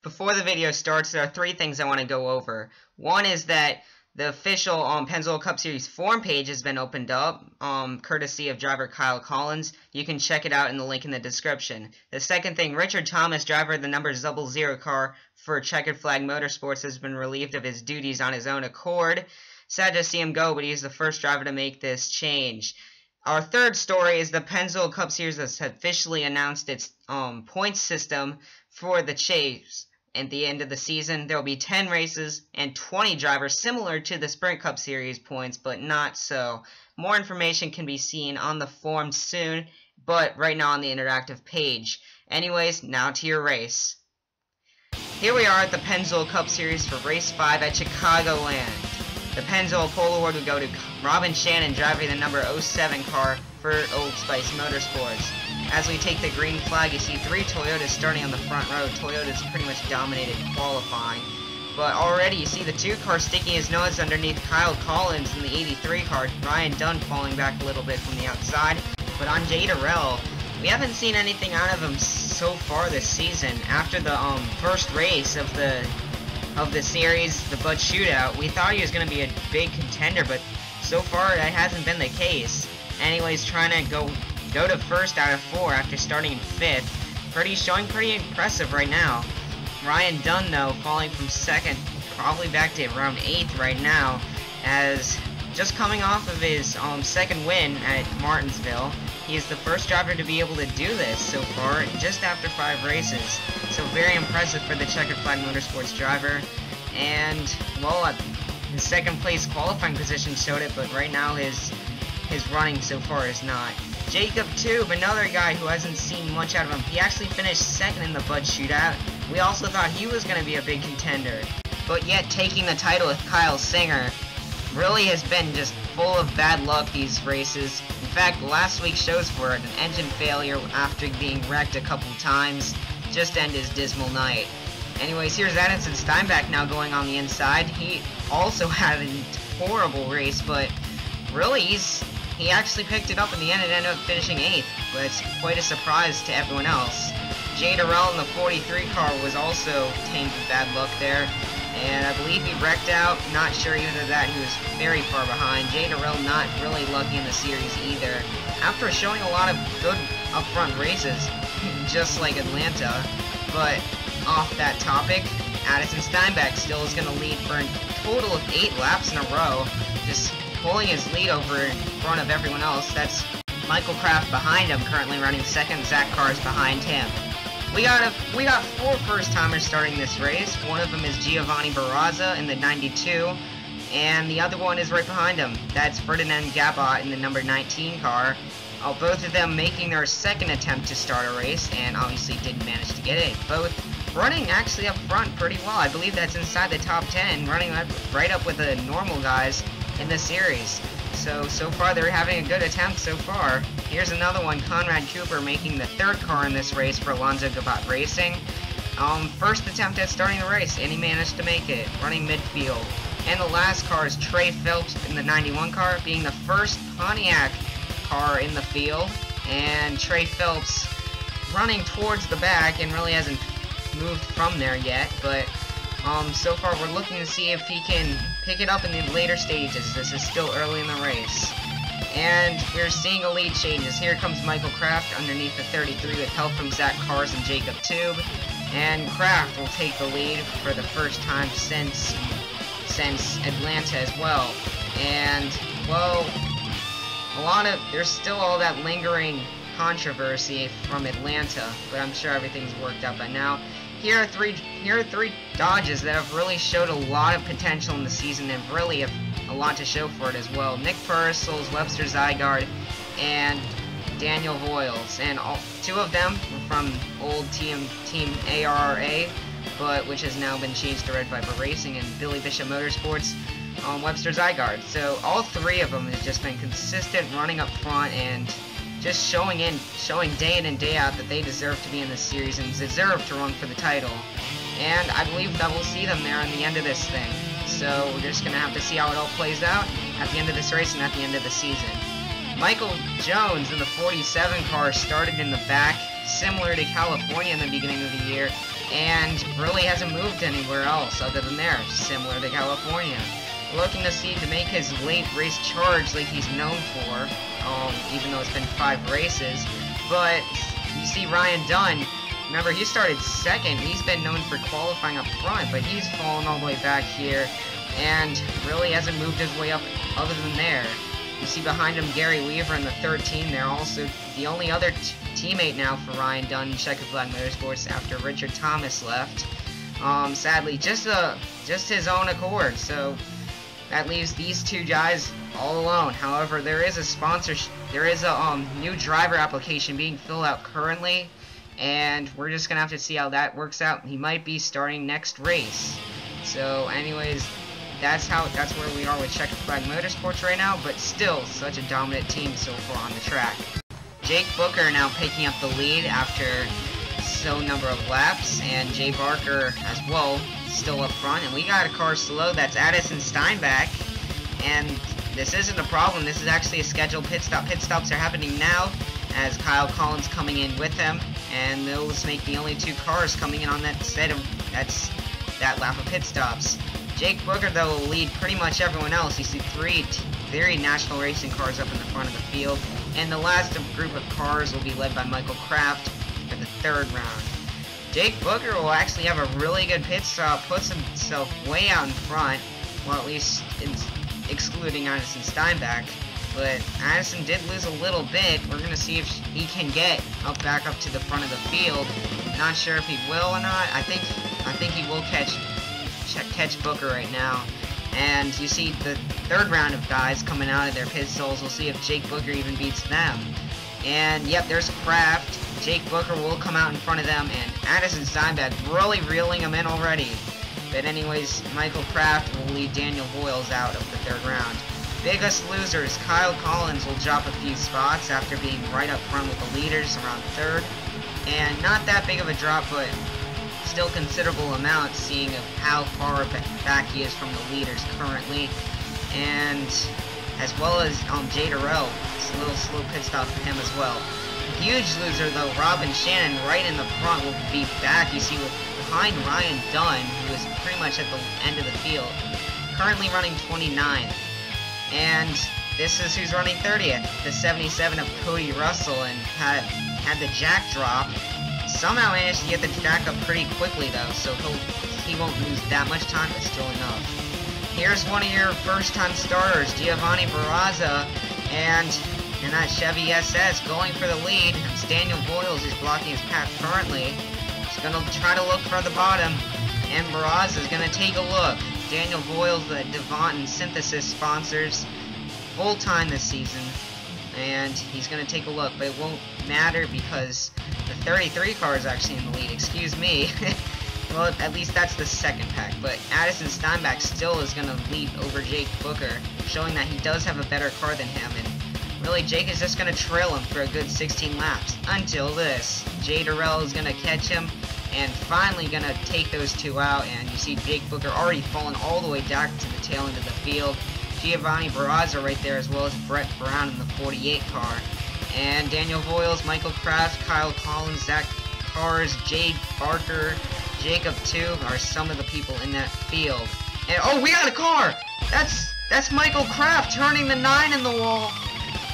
Before the video starts, there are three things I want to go over. One is that the official Pennzoil Cup Series forum page has been opened up, courtesy of driver Kyle Collins. You can check it out in the link in the description. The second thing, Richard Thomas, driver of the number 00 car for Checkered Flag Motorsports, has been relieved of his duties on his own accord. Sad to see him go, but he's the first driver to make this change. Our third story is the Pennzoil Cup Series has officially announced its points system for the chase. At the end of the season, there will be 10 races and 20 drivers, similar to the Sprint Cup Series points, but not so. More information can be seen on the forum soon, but right now on the interactive page. Anyways, now to your race. Here we are at the Pennzoil Cup Series for Race 5 at Chicagoland. The Pennzoil Pole Award would go to Robin Shannon, driving the number 07 car for Old Spice Motorsports. As we take the green flag, you see three Toyotas starting on the front row. Toyota's pretty much dominated qualifying. But already you see the two cars sticking his nose underneath Kyle Collins in the 83 car. Ryan Dunn falling back a little bit from the outside. But on Jay Durrell, we haven't seen anything out of him so far this season. After the first race of the series, the Bud Shootout, we thought he was going to be a big contender, but so far that hasn't been the case. Anyways, trying to go to first out of 4 after starting in 5th. Showing pretty impressive right now. Ryan Dunn, though, falling from 2nd, probably back to around 8th right now, as just coming off of his 2nd win at Martinsville. He is the first driver to be able to do this so far, just after 5 races. So very impressive for the Checkered Flag Motorsports driver. And, well, his 2nd place qualifying position showed it, but right now his running so far is not. Jacob Tube, another guy who hasn't seen much out of him. He actually finished 2nd in the Bud Shootout. We also thought he was going to be a big contender. But yet taking the title with Kyle Singer really has been just full of bad luck these races. In fact, last week's shows were an engine failure after being wrecked a couple times. Just end his dismal night. Anyways, here's Edison Steinbach now going on the inside. He also had a horrible race, but really he actually picked it up in the end and ended up finishing 8th, but it's quite a surprise to everyone else. Jay Durrell in the 43 car was also tainted with bad luck there, and I believe he wrecked out. Not sure either that. He was very far behind. Jay Durrell not really lucky in the series either. After showing a lot of good upfront races, just like Atlanta, but off that topic, Addison Steinbach still is going to lead for a total of 8 laps in a row, just pulling his lead over in front of everyone else. That's Michael Kraft behind him, currently running 2nd. Zach Carr's behind him. We got 4 first-timers starting this race. One of them is Giovanni Barraza in the 92, and the other one is right behind him. That's Ferdinand Gabot in the number 19 car. Both of them making their 2nd attempt to start a race, and obviously didn't manage to get it. Both running actually up front pretty well. I believe that's inside the top 10, running right up with the normal guys in the series. So far they're having a good attempt so far. Here's another one, Conrad Cooper making the 3rd car in this race for Alonzo Gabot Racing. First attempt at starting the race, and he managed to make it, running midfield. And the last car is Trey Phelps in the 91 car, being the first Pontiac car in the field. And Trey Phelps running towards the back and really hasn't moved from there yet, but so far we're looking to see if he can pick it up in the later stages. This is still early in the race. And we're seeing a lead changes. Here comes Michael Kraft underneath the 33 with help from Zach Cars and Jacob Tube. And Kraft will take the lead for the first time since Atlanta as well. And, well, there's still all that lingering controversy from Atlanta, but I'm sure everything's worked out by now. Here are three Dodges that have really showed a lot of potential in the season and really have a lot to show for it as well. Nick Purcell's Webster Zygarde and Daniel Voiles, and 2 of them were from old team ARRA, but which has now been changed to Red Viper Racing, and Billy Bishop Motorsports on Webster Zygarde. So all 3 of them have just been consistent running up front and just showing day in and day out that they deserve to be in this series and deserve to run for the title. And I believe that we'll see them there in the end of this thing. So we're just going to have to see how it all plays out at the end of this race and at the end of the season. Michael Jones in the 47 car started in the back, similar to California in the beginning of the year. and really hasn't moved anywhere else other than there, similar to California. Looking to make his late race charge like he's known for, even though it's been 5 races. But you see Ryan Dunn, remember he started second, he's been known for qualifying up front, but he's fallen all the way back here and really hasn't moved his way up other than there. You see behind him Gary Weaver in the 13 there, also the only other teammate now for Ryan Dunn in Chicagoland Motorsports after Richard Thomas left. Sadly, just his own accord, so that leaves these 2 guys all alone. However, there is a new driver application being filled out currently, and we're just gonna have to see how that works out. He might be starting next race. So, anyways, that's where we are with Checkered Flag Motorsports right now. But still, such a dominant team so far on the track. Jake Booker now picking up the lead after so number of laps, and Jay Barker as well still up front. And we got a car slow, that's Addison Steinbach, and this isn't a problem, this is actually a scheduled pit stop. Pit stops are happening now as Kyle Collins coming in with him, and those make the only 2 cars coming in on that set of that lap of pit stops. Jake Booker though will lead pretty much everyone else. You see 3 very national racing cars up in the front of the field, and the last group of cars will be led by Michael Kraft for the 3rd round. Jake Booker will actually have a really good pit stop, puts himself way out in front, well, at least excluding Addison Steinbach, but Addison did lose a little bit. We're going to see if he can get back up to the front of the field. Not sure if he will or not. I think he will catch Booker right now. And you see the 3rd round of guys coming out of their pit stalls. We'll see if Jake Booker even beats them. And yep, there's Kraft. Jake Booker will come out in front of them, and Addison Steinbach really reeling him in already. But anyways, Michael Kraft will lead Daniel Voiles out of the 3rd round. Biggest losers, Kyle Collins will drop a few spots after being right up front with the leaders around 3rd. And not that big of a drop, but still considerable amount, seeing of how far back he is from the leaders currently. And as well as Jay Durrell, it's a little slow pit stop for him as well. Huge loser though, Robin Shannon right in the front will be back, you see, behind Ryan Dunn, who is pretty much at the end of the field, currently running 29th. And this is who's running 30th, the 77 of Cody Russell, and had the jack drop. Somehow managed to get the jack up pretty quickly though, so he won't lose that much time, but still enough. Here's one of your first-time starters, Giovanni Barraza, and in that Chevy SS going for the lead. It's Daniel Voiles who's blocking his path currently. He's going to try to look for the bottom, and Barraza is going to take a look. Daniel Voiles, the Devant and Synthesis sponsors, full-time this season, and he's going to take a look, but it won't matter because the 33 car is actually in the lead, excuse me. Well, at least that's the 2nd pack, but Addison Steinbach still is going to lead over Jake Booker, showing that he does have a better car than him, and really Jake is just going to trail him for a good 16 laps, until this. Jay Durrell is going to catch him, and finally going to take those 2 out, and you see Jake Booker already falling all the way back to the tail end of the field. Giovanni Barraza right there, as well as Brett Brown in the 48 car. And Daniel Voiles, Michael Kraft, Kyle Collins, Zach Cars, Jade Barker, Jacob 2 are some of the people in that field. And oh, we got a car! That's Michael Kraft turning the 9 in the wall.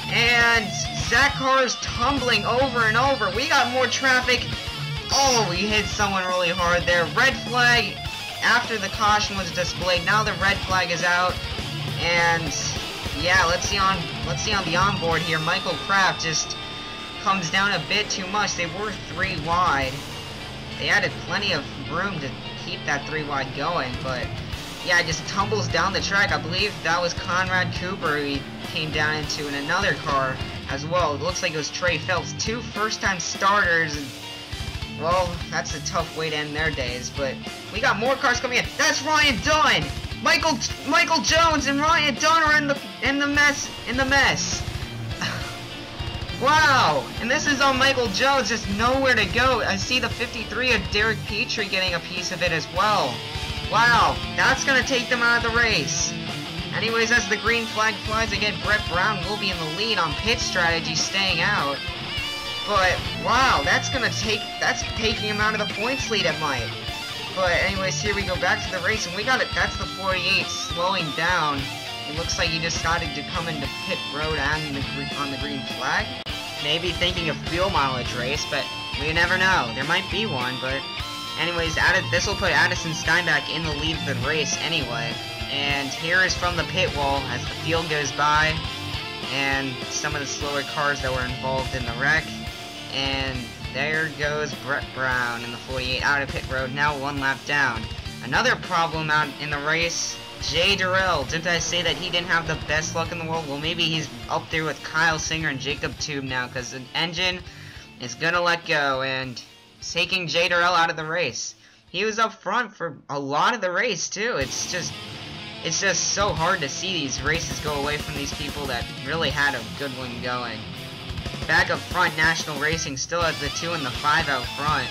And Zach Cars tumbling over and over. We got more traffic. Oh, we hit someone really hard there. Red flag after the caution was displayed. Now the red flag is out. And yeah, let's see on the onboard here. Michael Kraft just comes down a bit too much. They were 3 wide. They added plenty of room to keep that 3 wide going, but yeah, just tumbles down the track. I believe that was Conrad Cooper he came down into in another car as well. It looks like it was Trey Phelps, 2 first-time starters. And, well, that's a tough way to end their days, but we got more cars coming in. That's Ryan Dunn! Michael Jones and Ryan Dunn are in the mess. Wow! And this is on Michael Jones, just nowhere to go. I see the 53 of Derek Petrie getting a piece of it as well. Wow, that's gonna take them out of the race. Anyways, as the green flag flies again, Brett Brown will be in the lead on pit strategy, staying out. But, wow, that's taking him out of the points lead, it might. But anyways, here we go back to the race, and we got it. That's the 48 slowing down. It looks like he decided to come into pit road and on the green flag. Maybe thinking of fuel mileage race, but we never know. There might be one, but anyways, this will put Addison Steinbach in the lead of the race anyway. And here is from the pit wall as the field goes by, and some of the slower cars that were involved in the wreck. And there goes Brett Brown in the 48 out of pit road, now one lap down. Another problem out in the race, Jay Durrell. Didn't I say that he didn't have the best luck in the world? Well, maybe he's up there with Kyle Singer and Jacob Tube now, because the engine is gonna let go and taking Jay Durrell out of the race. He was up front for a lot of the race too. It's just so hard to see these races go away from these people that really had a good one going. Back up front, National Racing still has the 2 and the 5 out front.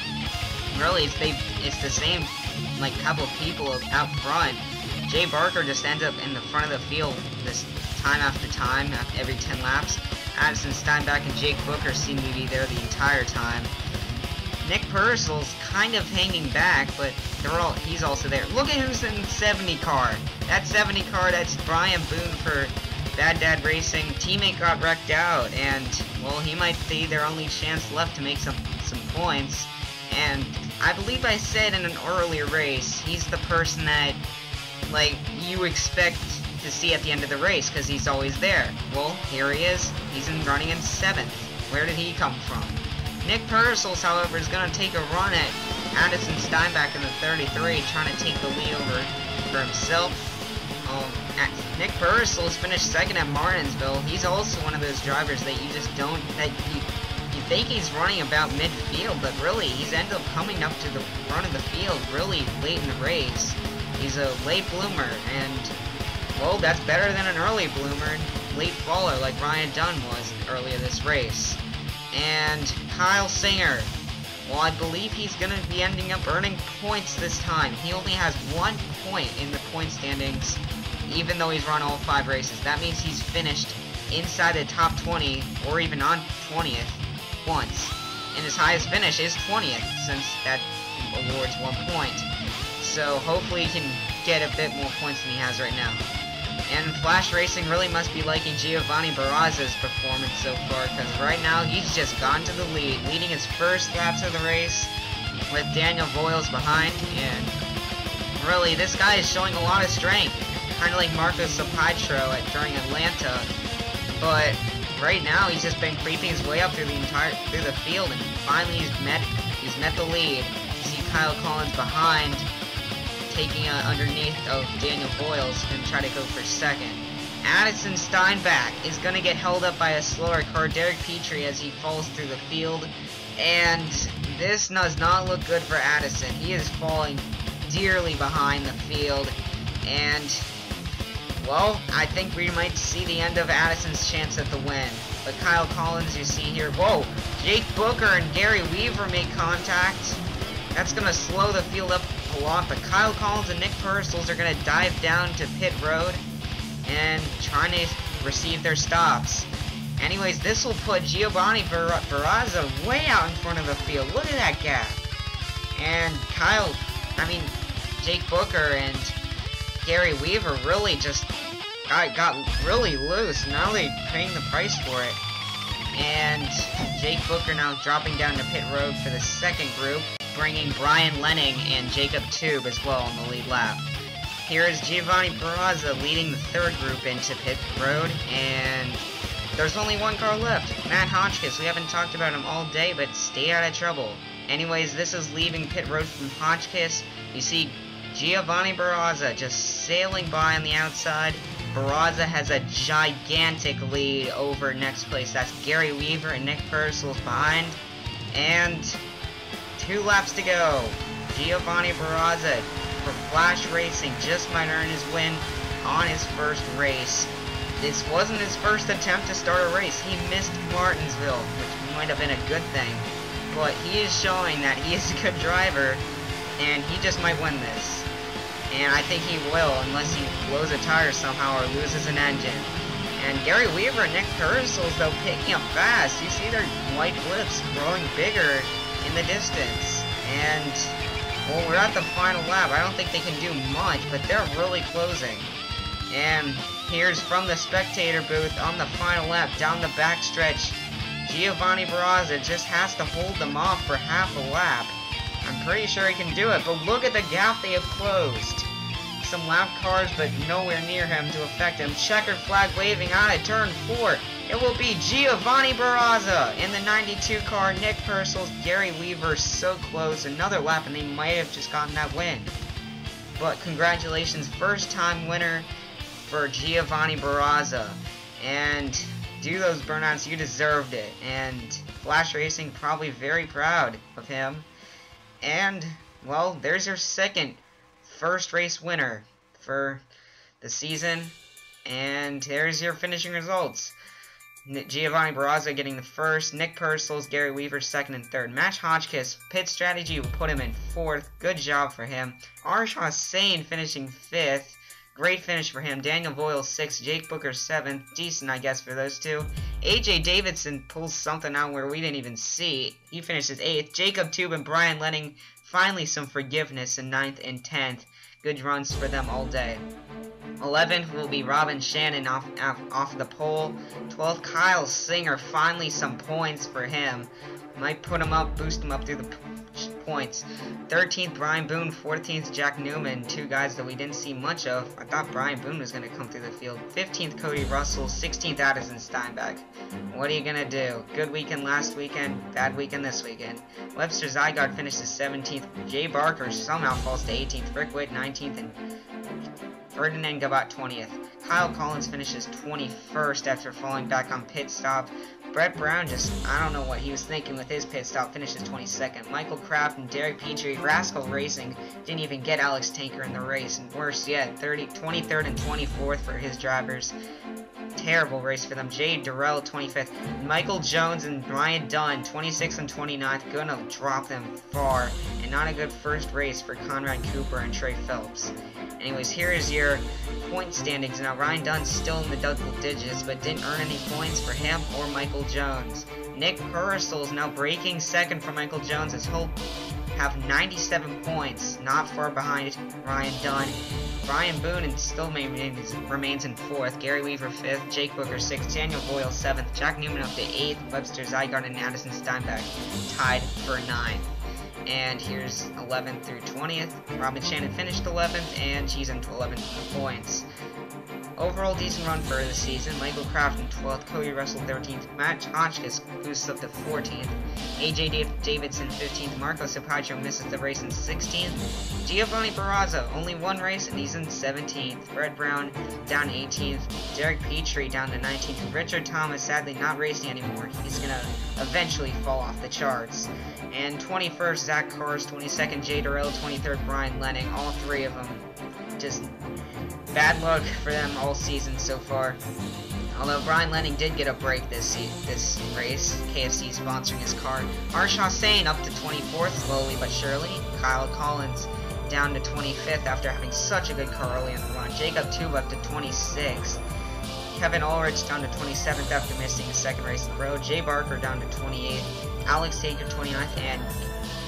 Really, it's the same like couple people out front. Jay Barker just ends up in the front of the field this time after time, every 10 laps. Addison Steinbach and Jake Booker seem to be there the entire time. Nick Purcell's kind of hanging back, but he's also there. Look at who's in the 70 car. That 70 car, that's Brian Boone for Bad Dad Racing. Teammate got wrecked out, and well, he might be their only chance left to make some points. And I believe I said in an earlier race, he's the person that like you expect to see at the end of the race because he's always there. Well, here he is. He's running in 7th. Where did he come from? Nick Purcell, however, is going to take a run at Addison Steinbach in the 33, trying to take the lead over for himself. Nick Purcell has finished 2nd at Martinsville. He's also one of those drivers that you just don't, that you think he's running about midfield, but really he's ended up coming up to the front of the field really late in the race. He's a late bloomer, and well, that's better than an early bloomer, late faller like Ryan Dunn was earlier this race. And Kyle Singer, well, I believe he's going to be ending up earning points this time. He only has 1 point in the point standings, even though he's run all 5 races. That means he's finished inside the top 20, or even on 20th, once. And his highest finish is 20th, since that awards 1 point. So hopefully he can get a bit more points than he has right now. And Flash Racing really must be liking Giovanni Barraza's performance so far, because right now he's just gone to the lead, leading his first laps of the race with Daniel Voiles behind. And really, this guy is showing a lot of strength, kind of like Marco Sapitro during Atlanta. But right now, he's just been creeping his way up through the field, and finally he's met the lead. You see Kyle Collins behind, taking underneath of Daniel Voiles and try to go for 2nd. Addison Steinbach is going to get held up by a slower car, Derek Petrie, as he falls through the field. And this does not look good for Addison. He is falling dearly behind the field. And, well, I think we might see the end of Addison's chance at the win. But Kyle Collins, you see here, whoa, Jake Booker and Gary Weaver make contact. That's going to slow the field up a lot, but Kyle Collins and Nick Purcell are going to dive down to pit road and trying to receive their stops. Anyways, this will put Giovanni Barraza way out in front of the field. Look at that gap. And Jake Booker and Gary Weaver really just got really loose. Now they're paying the price for it. And Jake Booker now dropping down to pit road for the 2nd group, bringing Brian Lenning and Jacob Tube as well on the lead lap. Here is Giovanni Barraza leading the 3rd group into pit road, and there's only 1 car left. Matt Hotchkiss, we haven't talked about him all day, but stay out of trouble. Anyways, this is leaving pit road from Hotchkiss. You see Giovanni Barraza just sailing by on the outside. Barraza has a gigantic lead over next place. That's Gary Weaver and Nick Purcell's behind. And 2 laps to go. Giovanni Barraza for Flash Racing just might earn his win on his first race. This wasn't his first attempt to start a race. He missed Martinsville, which might have been a good thing. But he is showing that he is a good driver, and he just might win this. And I think he will, unless he blows a tire somehow or loses an engine. And Gary Weaver and Nick Purcell's, though, picking up fast. You see their white blips growing bigger in the distance. And, well, we're at the final lap. I don't think they can do much, but they're really closing. And here's from the spectator booth on the final lap, down the backstretch. Giovanni Barraza just has to hold them off for half a lap. I'm pretty sure he can do it, but look at the gap they have closed. Some lap cars, but nowhere near him to affect him. Checkered flag waving out at turn 4. It will be Giovanni Barraza in the 92 car. Nick Purcell's Gary Weaver so close. Another lap, and they might have just gotten that win. But congratulations, first time winner for Giovanni Barraza. And do those burnouts, you deserved it. And Flash Racing probably very proud of him. And, well, there's your first race winner for the season. And there's your finishing results. Giovanni Barraza getting the first, Nick Purcell's, Gary Weaver second and third. Match Hotchkiss, pit strategy will put him in fourth. Good job for him. Arshaw Sane finishing fifth. Great finish for him. Daniel Boyle 6th, Jake Booker 7th. Decent, I guess, for those two. AJ Davidson pulls something out where we didn't even see. He finishes 8th. Jacob Tube and Brian Lenning, finally some forgiveness in 9th and 10th. Good runs for them all day. 11th will be Robin Shannon off the pole. 12th, Kyle Singer, finally some points for him. Might put him up, boost him up through the points. 13th, Brian Boone. 14th, Jack Newman. Two guys that we didn't see much of. I thought Brian Boone was going to come through the field. 15th, Cody Russell. 16th, Addison Steinbeck. What are you going to do? Good weekend last weekend, bad weekend this weekend. Webster Zygarde finishes 17th. Jay Barker somehow falls to 18th. Rick Witt 19th, and Ferdinand Gabat 20th. Kyle Collins finishes 21st after falling back on pit stop. Brett Brown I don't know what he was thinking with his pit stop, finishes 22nd. Michael Kraft and Derek Petrie, Rascal Racing, didn't even get Alex Tanker in the race. And worse yet, 23rd and 24th for his drivers. Terrible race for them. Jay Durrell 25th. Michael Jones and Ryan Dunn 26th and 29th. Gonna drop them far. And not a good first race for Conrad Cooper and Trey Phelps. Anyways, here is your point standings. Now, Ryan Dunn's still in the double digits, but didn't earn any points for him or Michael Jones. Nick Purcell is now breaking second for Michael Jones, as he'll have 97 points, not far behind Ryan Dunn. Brian Boone still remains in 4th. Gary Weaver 5th. Jake Booker 6th. Daniel Boyle 7th. Jack Newman up to 8th. Webster Zygarde and Addison Steinbeck tied for 9th. And here's 11th through 20th. Robin Shannon finished 11th, and she's into 11 points. Overall decent run for the season. Michael Kraft in 12th, Cody Russell 13th, Matt Hotchkiss boosts up to 14th, AJ Davidson 15th, Marco Sapaccio misses the race in 16th, Giovanni Barraza only one race and he's in 17th, Brett Brown down 18th, Derek Petrie down to 19th, Richard Thomas sadly not racing anymore. He's gonna eventually fall off the charts. And 21st, Zach Kars, 22nd, Jay Durrell, 23rd, Brian Lenning. All three of them just bad luck for them all season so far. Although Brian Lenning did get a break this race, KFC sponsoring his car. Arshaw Sane up to 24th, slowly but surely. Kyle Collins down to 25th after having such a good car early in the run. Jacob Tube up to 26th. Kevin Ulrich down to 27th after missing the second race in a row. Jay Barker down to 28th. Alex Taker 29th, and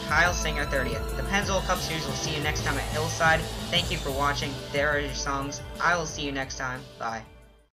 Kyle Singer 30th. The Pennzoil Cup Series will see you next time at Hillside. Thank you for watching. There are your songs. I will see you next time. Bye.